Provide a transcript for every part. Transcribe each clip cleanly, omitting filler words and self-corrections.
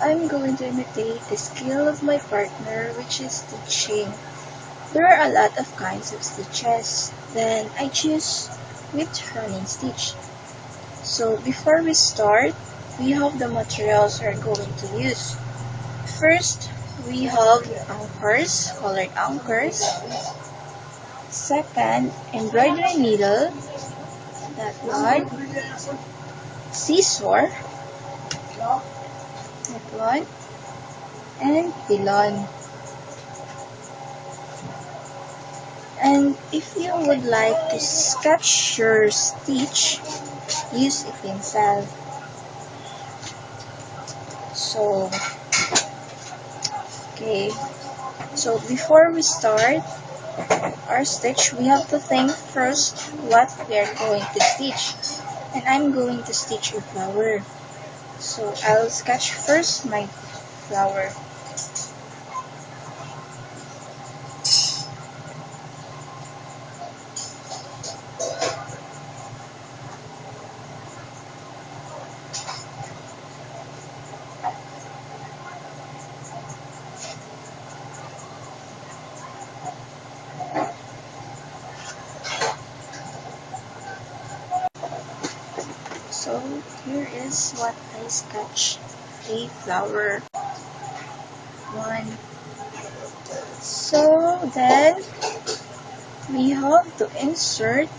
I'm going to imitate the skill of my partner, which is stitching. There are a lot of kinds of stitches, then I choose whipped running stitch. So before we start, we have the materials we're going to use. First, we have anchors, colored anchors. Second, embroidery needle, that one. Scissor, that one. And pilon. And if you would like to sketch your stitch, use a pencil. So, okay. So before we start our stitch, we have to think first what we are going to stitch. And I'm going to stitch a flower. So I'll sketch first my flower. So here is what I sketch: a flower. One. So then we have to insert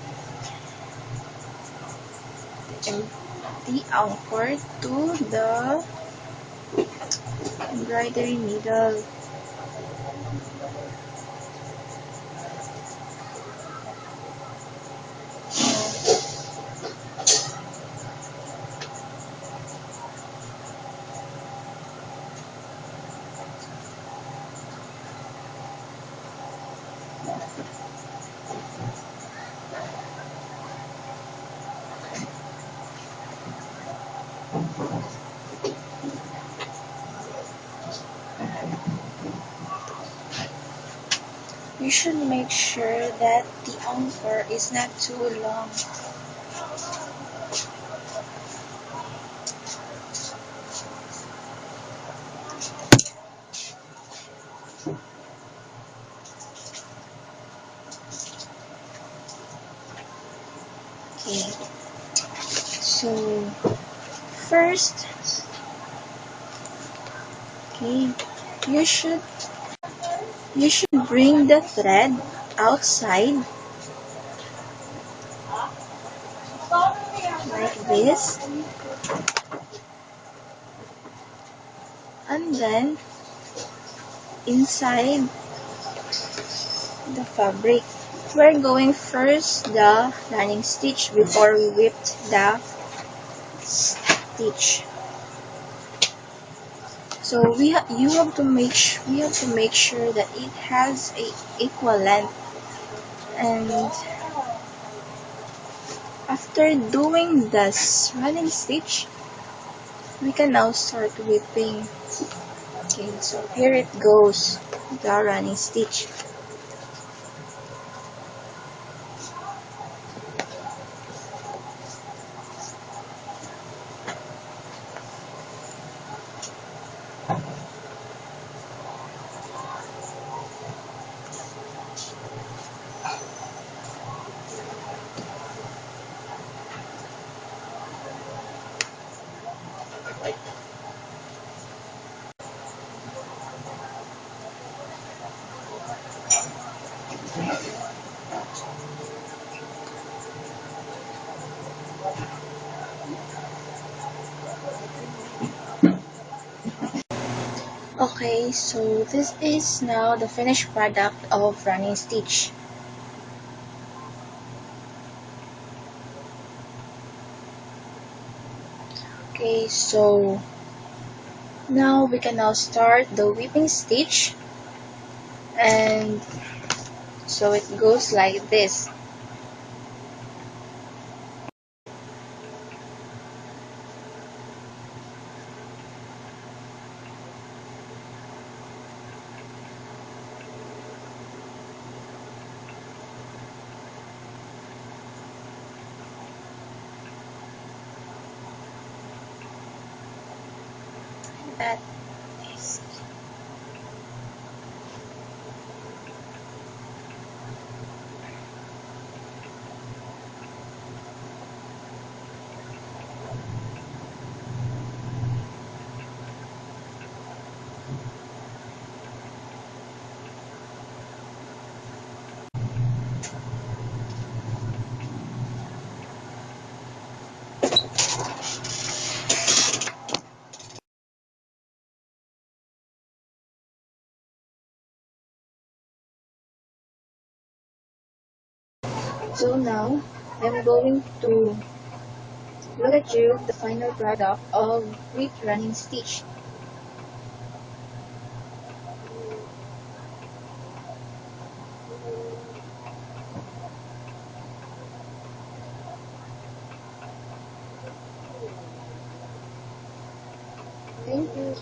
the anchor to the embroidery needle. You should make sure that the anchor is not too long. Okay, so first, okay, you should bring the thread outside like this, and then inside the fabric. We're going first the running stitch before we whipped the stitch. So you have to make sure that it has a equal length. And after doing this running stitch, we can now start whipping. Okay, so here it goes, the running stitch. Okay, so this is now the finished product of running stitch. Okay, so now we can now start the whipping stitch, and so it goes like this. That So now, I'm going to look at you the final product of Great Running Stitch. Thank you.